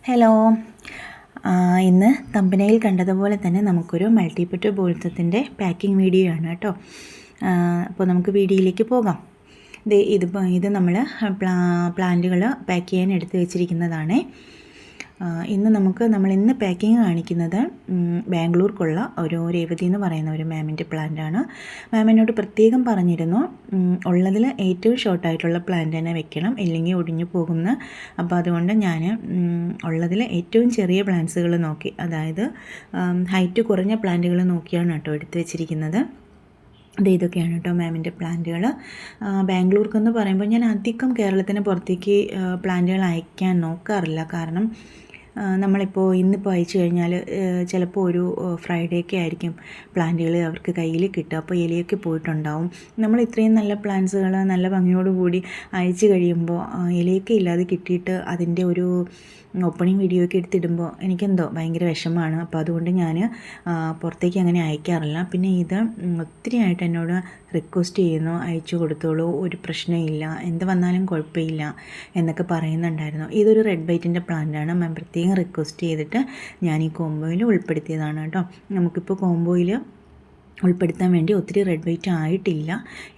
Hello. ഇന്ന് തമ്പനയിൽ കണ്ടതുപോലെ തന്നെ നമുക്കൊരു മൾട്ടിപർപ്പസ് ബോൾസത്തിൻ്റെ പാക്കിംഗ് വീഡിയോ ആണ് കേട്ടോ. അപ്പോൾ നമുക്ക് വീഡിയോയിലേക്ക് പോകാം. ഇത് നമ്മൾ പ്ലാന്റുകൾ പാക്ക് ചെയ്യാൻ എടുത്ത് വെച്ചിരിക്കുന്നതാണ്. നമ്മൾ ഇന്ന് പാക്കിങ് കാണിക്കുന്നത് ബാംഗ്ലൂർക്കുള്ള ഒരു രേവതി എന്ന് പറയുന്ന ഒരു മാമിൻ്റെ പ്ലാന്റാണ്. മാം എന്നോട് പ്രത്യേകം പറഞ്ഞിരുന്നു ഉള്ളതിൽ ഏറ്റവും ഷോർട്ടായിട്ടുള്ള പ്ലാന്റ് തന്നെ വെക്കണം, ഇല്ലെങ്കിൽ ഒടിഞ്ഞു പോകുമെന്ന്. അപ്പോൾ അതുകൊണ്ട് ഞാൻ ഉള്ളതിൽ ഏറ്റവും ചെറിയ പ്ലാന്റ്സുകൾ നോക്കി, അതായത് ഹൈറ്റ് കുറഞ്ഞ പ്ലാന്റുകൾ നോക്കിയാണ് കേട്ടോ എടുത്ത് വെച്ചിരിക്കുന്നത്. ഇതൊക്കെയാണ് കേട്ടോ മാമിൻ്റെ പ്ലാന്റുകൾ. ബാംഗ്ലൂർക്കെന്ന് പറയുമ്പോൾ ഞാൻ അധികം കേരളത്തിന് പുറത്തേക്ക് പ്ലാന്റുകൾ അയക്കാൻ നോക്കാറില്ല. കാരണം നമ്മളിപ്പോൾ ഇന്നിപ്പോൾ അയച്ചു കഴിഞ്ഞാൽ ചിലപ്പോൾ ഒരു ഫ്രൈഡേക്ക് ആയിരിക്കും പ്ലാന്റുകൾ അവർക്ക് കയ്യിൽ കിട്ടുക. അപ്പോൾ ഇലയൊക്കെ പോയിട്ടുണ്ടാവും. നമ്മൾ ഇത്രയും നല്ല പ്ലാന്റ്സുകൾ നല്ല ഭംഗിയോടുകൂടി അയച്ചു കഴിയുമ്പോൾ ഇലയൊക്കെ ഇല്ലാതെ കിട്ടിയിട്ട് അതിൻ്റെ ഒരു ഓപ്പണിംഗ് വീഡിയോ ഒക്കെ എടുത്തിടുമ്പോൾ എനിക്കെന്തോ ഭയങ്കര വിഷമമാണ്. അപ്പോൾ അതുകൊണ്ട് ഞാൻ പുറത്തേക്ക് അങ്ങനെ അയക്കാറില്ല. പിന്നെ ഇത് ഒത്തിരി ആയിട്ട് എന്നോട് റിക്വസ്റ്റ് ചെയ്യുന്നു, അയച്ചു കൊടുത്തോളൂ, ഒരു പ്രശ്നമില്ല, എന്ത് വന്നാലും കുഴപ്പമില്ല എന്നൊക്കെ പറയുന്നുണ്ടായിരുന്നു. ഇതൊരു റെഡ് വൈറ്റിൻ്റെ പ്ലാന്റാണ്. മാം പ്രത്യേകം റിക്വസ്റ്റ് ചെയ്തിട്ട് ഞാൻ ഈ കോംബോയിൽ ഉൾപ്പെടുത്തിയതാണ് കേട്ടോ. നമുക്കിപ്പോൾ കോംബോയിൽ ഉൾപ്പെടുത്താൻ വേണ്ടി ഒത്തിരി റെഡ് വൈറ്റ് ആയിട്ടില്ല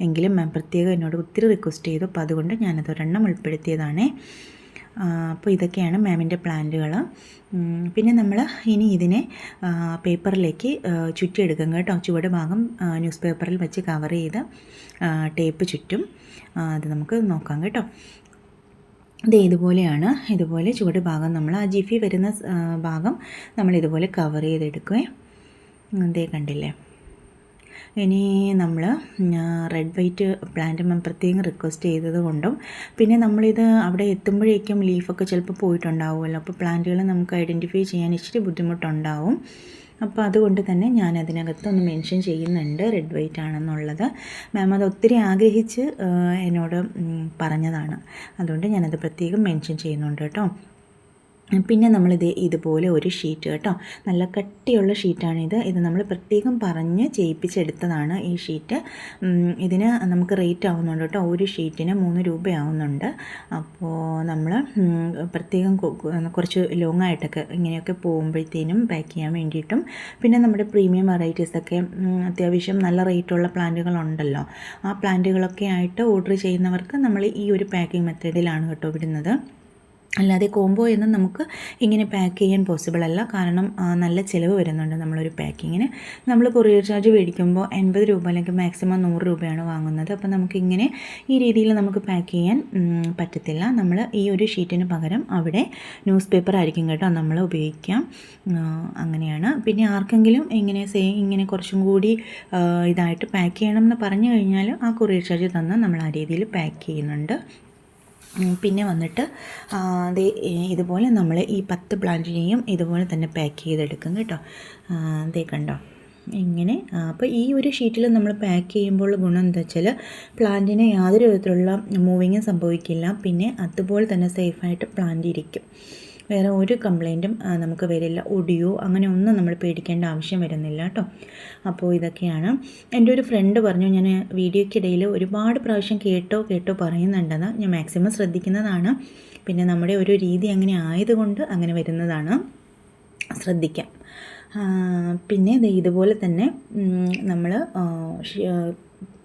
എങ്കിലും മാം പ്രത്യേകം എന്നോട് ഒത്തിരി റിക്വസ്റ്റ് ചെയ്തു. അപ്പോൾ അതുകൊണ്ട് ഞാനതൊരെണ്ണം ഉൾപ്പെടുത്തിയതാണ്. അപ്പോൾ ഇതൊക്കെയാണ് മാമിൻ്റെ പ്ലാന്റുകൾ. പിന്നെ നമ്മൾ ഇനി ഇതിനെ പേപ്പറിലേക്ക് ചുറ്റിയെടുക്കും കേട്ടോ. ചുവട് ഭാഗം ന്യൂസ് പേപ്പറിൽ വെച്ച് കവർ ചെയ്ത് ടേപ്പ് ചുറ്റും. അത് നമുക്ക് നോക്കാം കേട്ടോ. ഇതുപോലെയാണ്. ഇതുപോലെ ചുവട് ഭാഗം നമ്മൾ ആ ജിഫി വരുന്ന ഭാഗം നമ്മൾ ഇതുപോലെ കവർ ചെയ്തെടുക്കുവേ. കണ്ടില്ലേ. ഇനി നമ്മൾ റെഡ് വൈറ്റ് പ്ലാന്റ് മാം പ്രത്യേകം റിക്വസ്റ്റ് ചെയ്തത് കൊണ്ടും പിന്നെ നമ്മളിത് അവിടെ എത്തുമ്പോഴേക്കും ലീഫൊക്കെ ചിലപ്പോൾ പോയിട്ടുണ്ടാവുമല്ലോ. അപ്പോൾ പ്ലാന്റുകൾ നമുക്ക് ഐഡൻറ്റിഫൈ ചെയ്യാൻ ഇച്ചിരി ബുദ്ധിമുട്ടുണ്ടാവും. അപ്പോൾ അതുകൊണ്ട് തന്നെ ഞാൻ അതിനകത്തൊന്ന് മെൻഷൻ ചെയ്യുന്നുണ്ട് റെഡ് വൈറ്റ് ആണെന്നുള്ളത്. മാം അത് ഒത്തിരി ആഗ്രഹിച്ച് എന്നോട് പറഞ്ഞതാണ്. അതുകൊണ്ട് ഞാനത് പ്രത്യേകം മെൻഷൻ ചെയ്യുന്നുണ്ട് കേട്ടോ. പിന്നെ ഇതുപോലെ ഒരു ഷീറ്റ് കേട്ടോ, നല്ല കട്ടിയുള്ള ഷീറ്റാണിത്. ഇത് നമ്മൾ പ്രത്യേകം പറഞ്ഞ് ചെയ്യിപ്പിച്ചെടുത്തതാണ് ഈ ഷീറ്റ്. ഇതിന് നമുക്ക് റേറ്റ് ആവുന്നുണ്ട് കേട്ടോ. ഒരു ഷീറ്റിന് 3 രൂപയാവുന്നുണ്ട്. അപ്പോൾ നമ്മൾ പ്രത്യേകം കുറച്ച് ലോങ് ആയിട്ടൊക്കെ ഇങ്ങനെയൊക്കെ പോകുമ്പോഴത്തേനും പാക്ക് ചെയ്യാൻ വേണ്ടിയിട്ടും പിന്നെ നമ്മുടെ പ്രീമിയം വെറൈറ്റീസൊക്കെ അത്യാവശ്യം നല്ല റേറ്റുള്ള പ്ലാന്റുകളുണ്ടല്ലോ, ആ പ്ലാന്റുകളൊക്കെ ആയിട്ട് ഓർഡർ ചെയ്യുന്നവർക്ക് നമ്മൾ ഈ ഒരു പാക്കിംഗ് മെത്തേഡിലാണ് കേട്ടോ വിടുന്നത്. അല്ലാതെ കോംബോ ഒന്നും നമുക്ക് ഇങ്ങനെ പാക്ക് ചെയ്യാൻ പോസിബിൾ അല്ല. കാരണം നല്ല ചിലവ് വരുന്നുണ്ട് നമ്മളൊരു പാക്കിങ്ങിന്. നമ്മൾ കൊറിയർ ചാർജ് മേടിക്കുമ്പോൾ 80 രൂപ അല്ലെങ്കിൽ മാക്സിമം 100 രൂപയാണ് വാങ്ങുന്നത്. അപ്പോൾ നമുക്കിങ്ങനെ ഈ രീതിയിൽ നമുക്ക് പാക്ക് ചെയ്യാൻ പറ്റത്തില്ല. നമ്മൾ ഈ ഒരു ഷീറ്റിന് പകരം അവിടെ ന്യൂസ് പേപ്പർ ആയിരിക്കും കേട്ടോ നമ്മൾ ഉപയോഗിക്കാം. അങ്ങനെയാണ്. പിന്നെ ആർക്കെങ്കിലും ഇങ്ങനെ കുറച്ചും കൂടി ഇതായിട്ട് പാക്ക് ചെയ്യണം എന്ന് പറഞ്ഞു കഴിഞ്ഞാൽ ആ കൊറിയർ ചാർജ് തന്നാൽ നമ്മൾ ആ രീതിയിൽ പാക്ക് ചെയ്യുന്നുണ്ട്. പിന്നെ വന്നിട്ട് ഇതുപോലെ നമ്മൾ ഈ 10 പ്ലാന്റിനെയും ഇതുപോലെ തന്നെ പാക്ക് ചെയ്തെടുക്കും കേട്ടോ. കണ്ടോ ഇങ്ങനെ. അപ്പോൾ ഈ ഒരു ഷീറ്റിൽ നമ്മൾ പാക്ക് ചെയ്യുമ്പോൾ ഗുണം എന്താ വെച്ചാൽ പ്ലാന്റിന് യാതൊരു വിധത്തിലുള്ള മൂവിങ്ങും സംഭവിക്കില്ല. പിന്നെ അതുപോലെ തന്നെ സേഫായിട്ട് പ്ലാന്റ് ഇരിക്കും. വേറെ ഒരു കംപ്ലൈൻറ്റും നമുക്ക് വരില്ല. ഒടിയോ അങ്ങനെ ഒന്നും നമ്മൾ പേടിക്കേണ്ട ആവശ്യം വരുന്നില്ല കേട്ടോ. അപ്പോൾ ഇതൊക്കെയാണ്. എൻ്റെ ഒരു ഫ്രണ്ട് പറഞ്ഞു, ഞാൻ വീഡിയോയ്ക്കിടയിൽ ഒരുപാട് പ്രാവശ്യം കേട്ടോ പറയുന്നുണ്ടെന്ന്. ഞാൻ മാക്സിമം ശ്രദ്ധിക്കുന്നതാണ്. പിന്നെ നമ്മുടെ ഒരു രീതി അങ്ങനെ ആയതുകൊണ്ട് അങ്ങനെ വരുന്നതാണ്, ശ്രദ്ധിക്കാം. പിന്നെ ഇതുപോലെ തന്നെ നമ്മൾ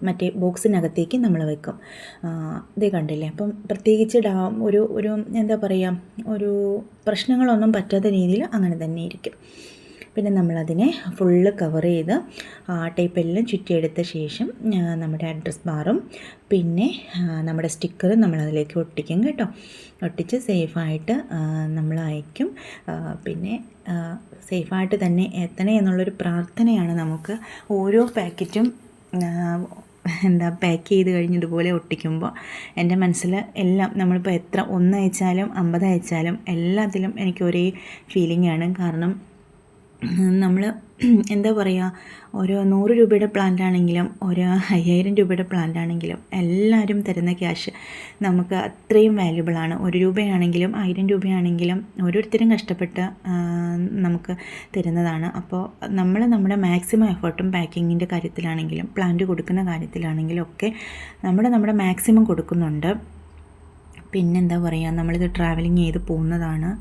മറ്റേ ബോക്സിനകത്തേക്ക് നമ്മൾ വെക്കും. കണ്ടില്ലേ. അപ്പം പ്രത്യേകിച്ച് ഒരു എന്താ പറയുക, ഒരു പ്രശ്നങ്ങളൊന്നും പറ്റാത്ത രീതിയിൽ അങ്ങനെ തന്നെ ഇരിക്കും. പിന്നെ നമ്മളതിനെ ഫുള്ള് കവർ ചെയ്ത് ടേപ്പെല്ലാം ചുറ്റിയെടുത്ത ശേഷം നമ്മുടെ അഡ്രസ് ബാറും പിന്നെ നമ്മുടെ സ്റ്റിക്കറും നമ്മളതിലേക്ക് ഒട്ടിക്കും കേട്ടോ. ഒട്ടിച്ച് സേഫായിട്ട് നമ്മൾ അയക്കും. പിന്നെ സേഫായിട്ട് തന്നെ എത്തണേ എന്നുള്ളൊരു പ്രാർത്ഥനയാണ് നമുക്ക്. ഓരോ പാക്കറ്റും പാക്ക് ചെയ്ത് കഴിഞ്ഞ് ഇതുപോലെ ഒട്ടിക്കുമ്പോൾ എൻ്റെ മനസ്സിൽ എല്ലാം, നമ്മളിപ്പോൾ എത്ര 1 അയച്ചാലും 50 അയച്ചാലും എല്ലാത്തിലും എനിക്ക് ഒരേ ഫീലിംഗ് ആണ്. കാരണം നമ്മൾ എന്താ പറയുക, ഒരു 100 രൂപയുടെ പ്ലാന്റ് ആണെങ്കിലും ഒരു 5000 രൂപയുടെ പ്ലാന്റ് ആണെങ്കിലും എല്ലാവരും തരുന്ന ക്യാഷ് നമുക്ക് അത്രയും വാല്യുബിളാണ്. 1 രൂപയാണെങ്കിലും 1000 രൂപയാണെങ്കിലും ഓരോരുത്തരും കഷ്ടപ്പെട്ട് നമുക്ക് തരുന്നതാണ്. അപ്പോൾ നമ്മൾ നമ്മുടെ മാക്സിമം എഫേർട്ടും പാക്കിങ്ങിൻ്റെ കാര്യത്തിലാണെങ്കിലും പ്ലാന്റ് കൊടുക്കുന്ന കാര്യത്തിലാണെങ്കിലും ഒക്കെ നമ്മുടെ മാക്സിമം കൊടുക്കുന്നുണ്ട്. പിന്നെന്താ പറയുക, നമ്മളിത് ട്രാവലിംഗ് ചെയ്ത് പോകുന്നതാണ്.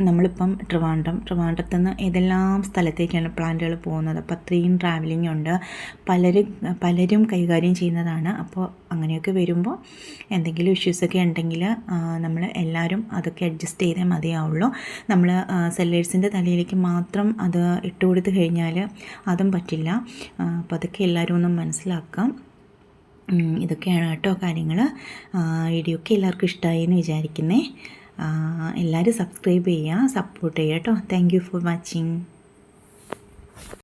നമ്മളിപ്പം ട്രിവാൻഡ്രത്ത് നിന്ന് ഏതെല്ലാം സ്ഥലത്തേക്കാണ് പ്ലാന്റുകൾ പോകുന്നത്. അപ്പോൾ അത്രയും ട്രാവലിംഗ് ഉണ്ട്, പലരും കൈകാര്യം ചെയ്യുന്നതാണ്. അപ്പോൾ അങ്ങനെയൊക്കെ വരുമ്പോൾ എന്തെങ്കിലും ഇഷ്യൂസൊക്കെ ഉണ്ടെങ്കിൽ നമ്മൾ എല്ലാവരും അതൊക്കെ അഡ്ജസ്റ്റ് ചെയ്തേ മതിയാവുള്ളൂ. നമ്മൾ സെല്ലേഴ്സിൻ്റെ തലയിലേക്ക് മാത്രം അത് ഇട്ട് കൊടുത്ത് കഴിഞ്ഞാൽ അതും പറ്റില്ല. അപ്പോൾ അതൊക്കെ എല്ലാവരും ഒന്ന് മനസ്സിലാക്കാം. ഇതൊക്കെയാണ് കേട്ടോ കാര്യങ്ങൾ. വീഡിയോ ഒക്കെ എല്ലാവർക്കും ഇഷ്ടമായി എന്ന് വിചാരിക്കുന്നേ. എല്ലാവരും സബ്സ്ക്രൈബ് ചെയ്യുക, സപ്പോർട്ട് ചെയ്യുക കേട്ടോ. Thank you for watching.